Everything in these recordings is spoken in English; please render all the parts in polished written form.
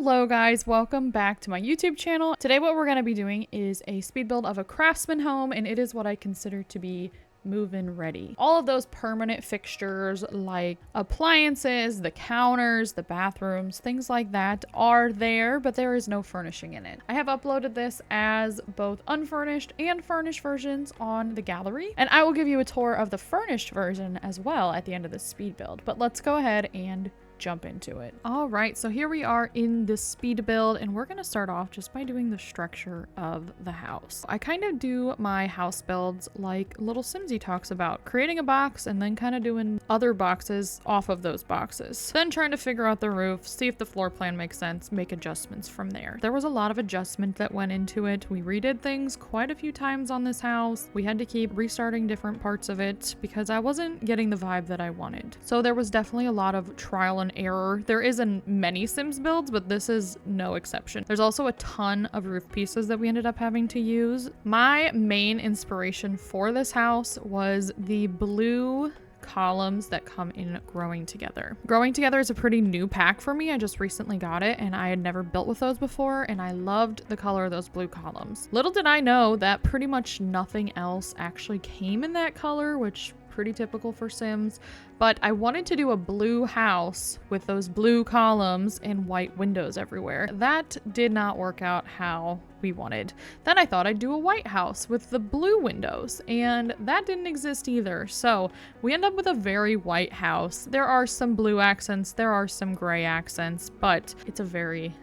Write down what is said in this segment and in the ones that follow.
Hello guys, welcome back to my YouTube channel. Today what we're going to be doing is a speed build of a Craftsman home, and it is what I consider to be move-in ready. All of those permanent fixtures like appliances, the counters, the bathrooms, things like that are there, but there is no furnishing in it. I have uploaded this as both unfurnished and furnished versions on the gallery, and I will give you a tour of the furnished version as well at the end of this speed build. But let's go ahead and jump into it. All right, so here we are in this speed build, and we're going to start off just by doing the structure of the house. I kind of do my house builds like little Simsy talks about, creating a box and then kind of doing other boxes off of those boxes. Then trying to figure out the roof, see if the floor plan makes sense, make adjustments from there. There was a lot of adjustment that went into it. We redid things quite a few times on this house. We had to keep restarting different parts of it because I wasn't getting the vibe that I wanted. So there was definitely a lot of trial and error. There is in many Sims builds, but this is no exception. There's also a ton of roof pieces that we ended up having to use. My main inspiration for this house was the blue columns that come in Growing Together. Growing Together is a pretty new pack for me. I just recently got it and I had never built with those before, and I loved the color of those blue columns. Little did I know that pretty much nothing else actually came in that color, which pretty typical for Sims, but I wanted to do a blue house with those blue columns and white windows everywhere. That did not work out how we wanted. Then I thought I'd do a white house with the blue windows, and that didn't exist either. So we end up with a very white house. There are some blue accents, there are some gray accents, but it's a very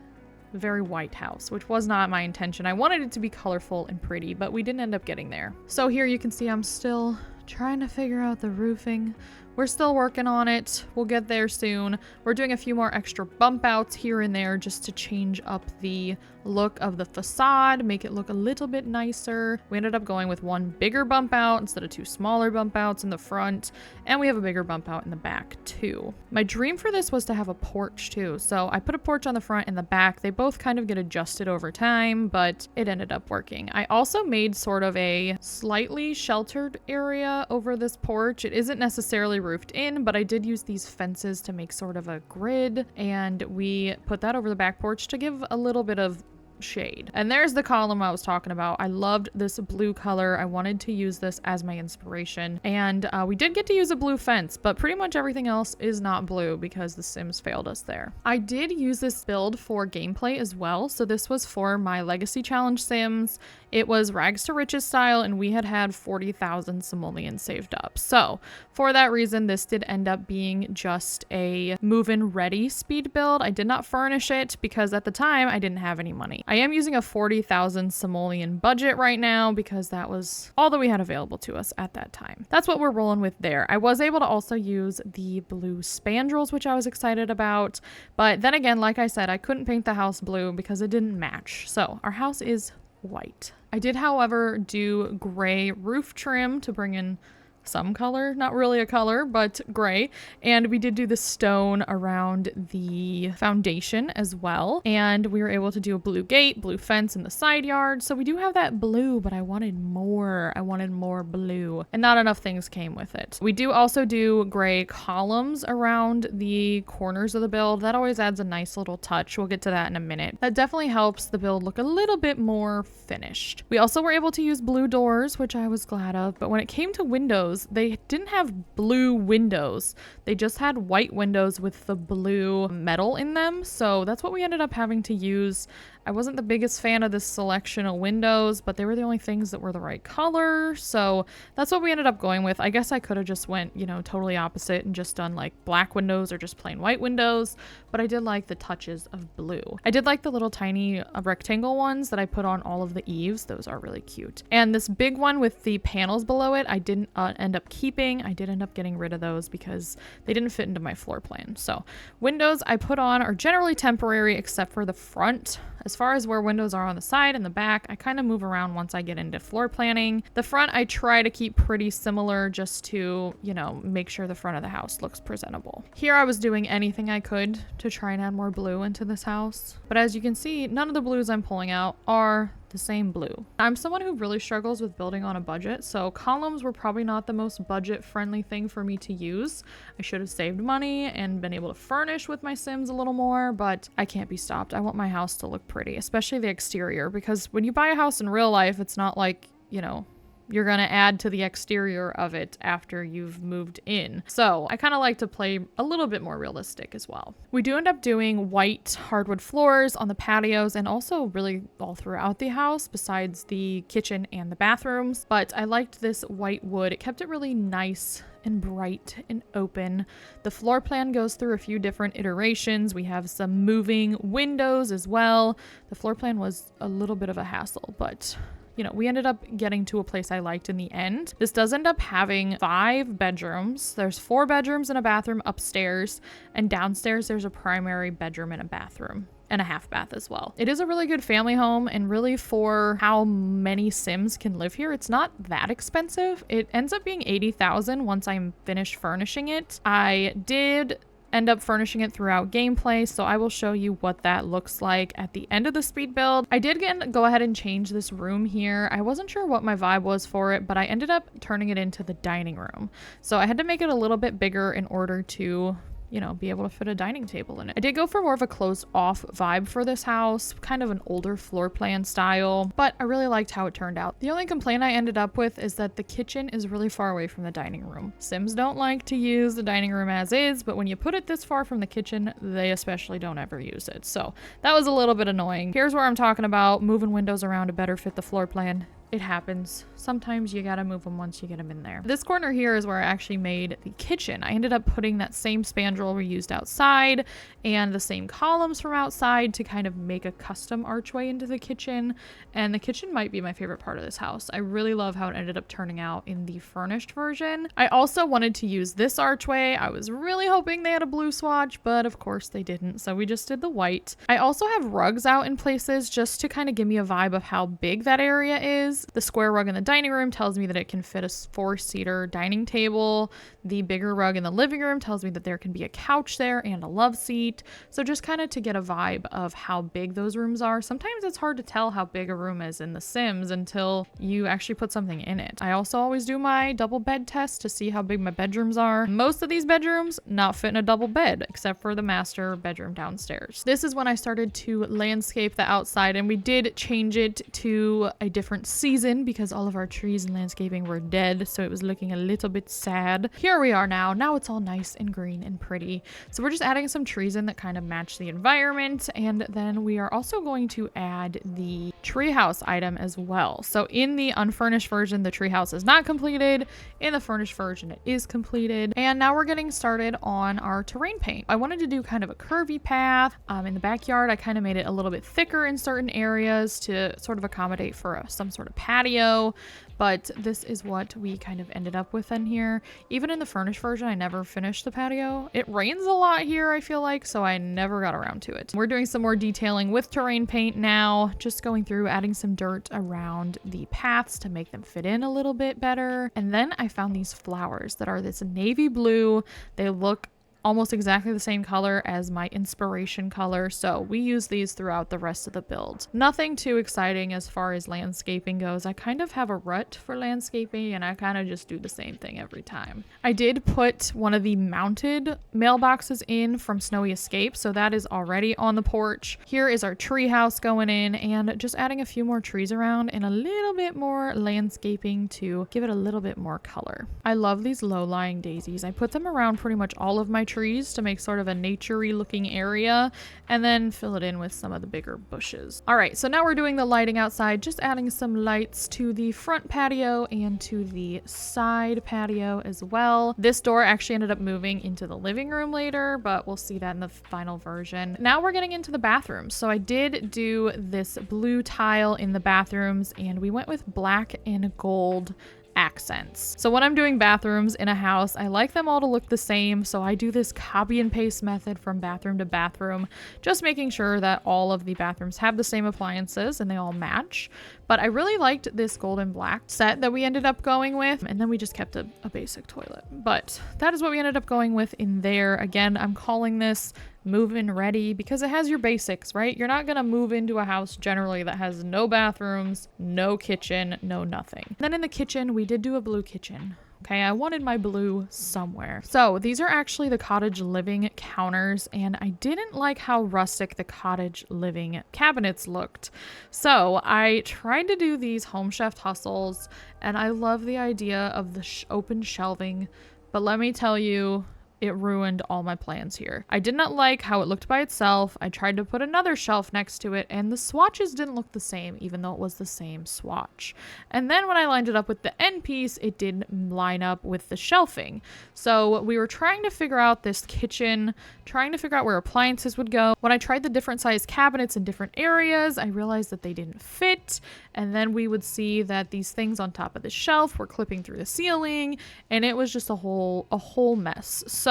white house, which was not my intention. I wanted it to be colorful and pretty, but we didn't end up getting there. So here you can see I'm still trying to figure out the roofing. We're still working on it. We'll get there soon. We're doing a few more extra bump outs here and there just to change up the look of the facade, make it look a little bit nicer. We ended up going with one bigger bump out instead of two smaller bump outs in the front, and we have a bigger bump out in the back too. My dream for this was to have a porch too, so I put a porch on the front and the back. They both kind of get adjusted over time, but it ended up working. I also made sort of a slightly sheltered area over this porch. It isn't necessarily roofed in, but I did use these fences to make sort of a grid, and we put that over the back porch to give a little bit of shade. And there's the column I was talking about. I loved this blue color. I wanted to use this as my inspiration, and we did get to use a blue fence, but pretty much everything else is not blue because the Sims failed us there. I did use this build for gameplay as well, so this was for my Legacy Challenge Sims. It was rags to riches style, and we had 40,000 simoleons saved up. So for that reason, this did end up being just a move-in ready speed build. I did not furnish it because at the time I didn't have any money. I am using a 40,000 simoleon budget right now because that was all that we had available to us at that time. That's what we're rolling with there. I was able to also use the blue spandrels, which I was excited about. But then again, like I said, I couldn't paint the house blue because it didn't match. So our house is white. I did, however, do gray roof trim to bring in some color, not really a color, but gray. And we did do the stone around the foundation as well. And we were able to do a blue gate, blue fence in the side yard. So we do have that blue, but I wanted more. I wanted more blue, and not enough things came with it. We do also do gray columns around the corners of the build. That always adds a nice little touch. We'll get to that in a minute. That definitely helps the build look a little bit more finished. We also were able to use blue doors, which I was glad of. But when it came to windows, they didn't have blue windows. They just had white windows with the blue metal in them. So that's what we ended up having to use. I wasn't the biggest fan of this selection of windows, but they were the only things that were the right color. So that's what we ended up going with. I guess I could have just went, totally opposite and just done like black windows or just plain white windows, but I did like the touches of blue. I did like the little tiny rectangle ones that I put on all of the eaves. Those are really cute. And this big one with the panels below it, I didn't end up keeping. I did end up getting rid of those because they didn't fit into my floor plan. So windows I put on are generally temporary except for the front. As far as where windows are on the side and the back, I kind of move around once I get into floor planning. The front I try to keep pretty similar just to, make sure the front of the house looks presentable. Here I was doing anything I could to try and add more blue into this house. But as you can see, none of the blues I'm pulling out are the same blue. I'm someone who really struggles with building on a budget, so columns were probably not the most budget friendly thing for me to use. I should have saved money and been able to furnish with my Sims a little more, but I can't be stopped. I want my house to look pretty, especially the exterior, because when you buy a house in real life, it's not like, you know, you're gonna add to the exterior of it after you've moved in. So I kind of like to play a little bit more realistic as well. We do end up doing white hardwood floors on the patios and also really all throughout the house besides the kitchen and the bathrooms. But I liked this white wood. It kept it really nice and bright and open. The floor plan goes through a few different iterations. We have some moving windows as well. The floor plan was a little bit of a hassle, but you know, we ended up getting to a place I liked in the end. This does end up having 5 bedrooms. There's 4 bedrooms and a bathroom upstairs, and downstairs there's a primary bedroom and a bathroom and a half bath as well. It is a really good family home, and really for how many Sims can live here, it's not that expensive. It ends up being $80,000 once I'm finished furnishing it. I did end up furnishing it throughout gameplay, so I will show you what that looks like at the end of the speed build. I did go ahead and change this room here. I wasn't sure what my vibe was for it, but I ended up turning it into the dining room. So I had to make it a little bit bigger in order to, you know, be able to fit a dining table in it. I did go for more of a closed off vibe for this house, kind of an older floor plan style, but I really liked how it turned out. The only complaint I ended up with is that the kitchen is really far away from the dining room. Sims don't like to use the dining room as is, but when you put it this far from the kitchen, they especially don't ever use it. So that was a little bit annoying. Here's where I'm talking about moving windows around to better fit the floor plan. It happens. Sometimes you gotta move them once you get them in there. This corner here is where I actually made the kitchen. I ended up putting that same spandrel we used outside and the same columns from outside to kind of make a custom archway into the kitchen. And the kitchen might be my favorite part of this house. I really love how it ended up turning out in the furnished version. I also wanted to use this archway. I was really hoping they had a blue swatch, but of course they didn't. So we just did the white. I also have rugs out in places just to kind of give me a vibe of how big that area is. The square rug in the dining room tells me that it can fit a 4-seater dining table. The bigger rug in the living room tells me that there can be a couch there and a love seat. So just kind of to get a vibe of how big those rooms are. Sometimes it's hard to tell how big a room is in The Sims until you actually put something in it. I also always do my double bed test to see how big my bedrooms are. Most of these bedrooms not fit in a double bed, except for the master bedroom downstairs. This is when I started to landscape the outside, and we did change it to a different season because all of our trees and landscaping were dead, so it was looking a little bit sad. Here we are now. Now it's all nice and green and pretty. So we're just adding some trees in that kind of match the environment, and then we are also going to add the treehouse item as well. So in the unfurnished version, the treehouse is not completed. In the furnished version, it is completed. And now we're getting started on our terrain paint. I wanted to do kind of a curvy path. In the backyard, I kind of made it a little bit thicker in certain areas to sort of accommodate for some sort of patio. But this is what we kind of ended up with in here. Even in the furnished version, I never finished the patio. It rains a lot here, I feel like, so I never got around to it. We're doing some more detailing with terrain paint now, just going through adding some dirt around the paths to make them fit in a little bit better. And then I found these flowers that are this navy blue. They look almost exactly the same color as my inspiration color, so we use these throughout the rest of the build. Nothing too exciting as far as landscaping goes. I kind of have a rut for landscaping, and I kind of just do the same thing every time. I did put one of the mounted mailboxes in from Snowy Escape, so that is already on the porch. Here is our tree house going in, and just adding a few more trees around and a little bit more landscaping to give it a little bit more color. I love these low-lying daisies. I put them around pretty much all of my trees to make sort of a naturey looking area, and then fill it in with some of the bigger bushes. All right, so now we're doing the lighting outside, just adding some lights to the front patio and to the side patio as well. This door actually ended up moving into the living room later, but we'll see that in the final version. Now we're getting into the bathrooms. So I did do this blue tile in the bathrooms, and we went with black and gold accents. So when I'm doing bathrooms in a house, I like them all to look the same, so I do this copy and paste method from bathroom to bathroom, just making sure that all of the bathrooms have the same appliances and they all match. But I really liked this golden black set that we ended up going with. And then we just kept a basic toilet. But that is what we ended up going with in there. Again, I'm calling this move-in ready because it has your basics, right? You're not gonna move into a house generally that has no bathrooms, no kitchen, no nothing. Then in the kitchen, we did do a blue kitchen. Okay, I wanted my blue somewhere. So these are actually the cottage living counters, and I didn't like how rustic the cottage living cabinets looked. So I tried to do these Home Chef Hustles, and I love the idea of the open shelving, but let me tell you, it ruined all my plans here. I did not like how it looked by itself. I tried to put another shelf next to it, and the swatches didn't look the same, even though it was the same swatch. And then when I lined it up with the end piece, it didn't line up with the shelving. So we were trying to figure out this kitchen, trying to figure out where appliances would go. When I tried the different size cabinets in different areas, I realized that they didn't fit. And then we would see that these things on top of the shelf were clipping through the ceiling, and it was just a whole mess. So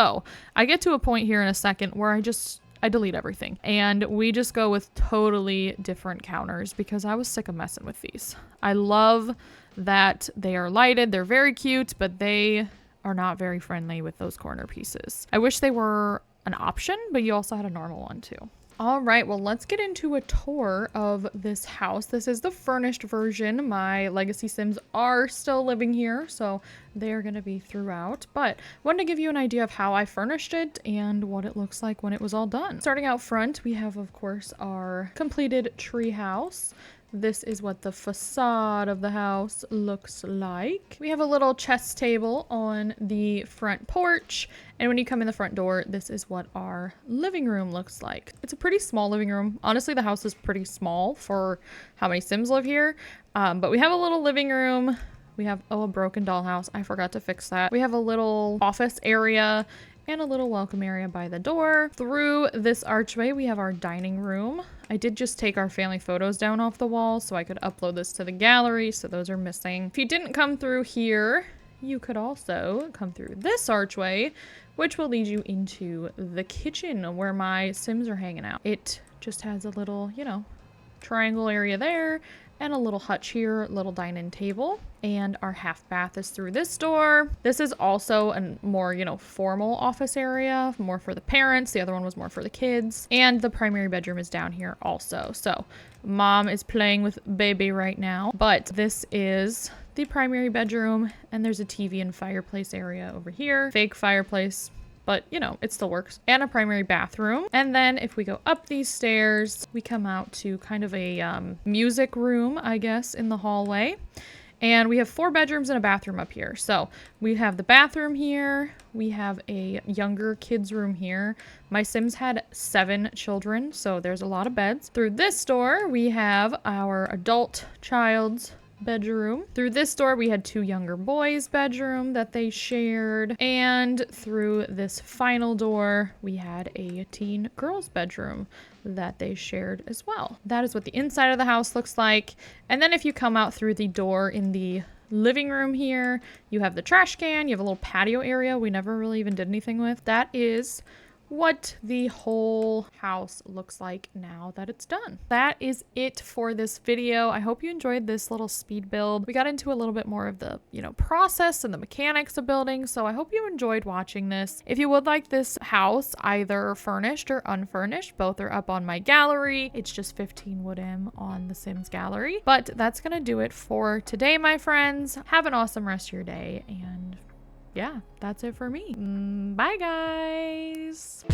I get to a point here in a second where I delete everything and we just go with totally different counters because I was sick of messing with these. I love that they are lighted. They're very cute, but they are not very friendly with those corner pieces. I wish they were an option, but you also had a normal one too. All right, well, let's get into a tour of this house. This is the furnished version. My legacy Sims are still living here, so they're going to be throughout. But I wanted to give you an idea of how I furnished it and what it looks like when it was all done. Starting out front, we have, of course, our completed tree house. This is what the facade of the house looks like. We have a little chess table on the front porch. And when you come in the front door, this is what our living room looks like. It's a pretty small living room. Honestly, the house is pretty small for how many Sims live here. But we have a little living room. We have, a broken dollhouse. I forgot to fix that. We have a little office area and a little welcome area by the door. Through this archway, we have our dining room. I did just take our family photos down off the wall so I could upload this to the gallery, so those are missing. If you didn't come through here, you could also come through this archway, which will lead you into the kitchen where my Sims are hanging out. It just has a little, triangle area there and a little hutch here, little dining table. And our half bath is through this door. This is also a more, formal office area, more for the parents. The other one was more for the kids. And the primary bedroom is down here also. So mom is playing with baby right now, but this is the primary bedroom, and there's a TV and fireplace area over here. Fake fireplace, but it still works. And a primary bathroom. And then if we go up these stairs, we come out to kind of a music room, I guess, in the hallway. And we have 4 bedrooms and a bathroom up here. So we have the bathroom here. We have a younger kids room here. My Sims had 7 children, so there's a lot of beds. Through this door, we have our adult child's bedroom. Through this door, we had 2 younger boys' bedroom that they shared. And through this final door, we had a teen girl's bedroom that they shared as well. That is what the inside of the house looks like. And then if you come out through the door in the living room here, you have the trash can, you have a little patio area we never really even did anything with. That is what the whole house looks like now that it's done. That is it for this video. I hope you enjoyed this little speed build. We got into a little bit more of the, process and the mechanics of building, so I hope you enjoyed watching this. If you would like this house either furnished or unfurnished, both are up on my gallery. It's just 15 Wood M on the Sims gallery. But that's gonna do it for today, my friends. Have an awesome rest of your day, and yeah, that's it for me. Bye, guys.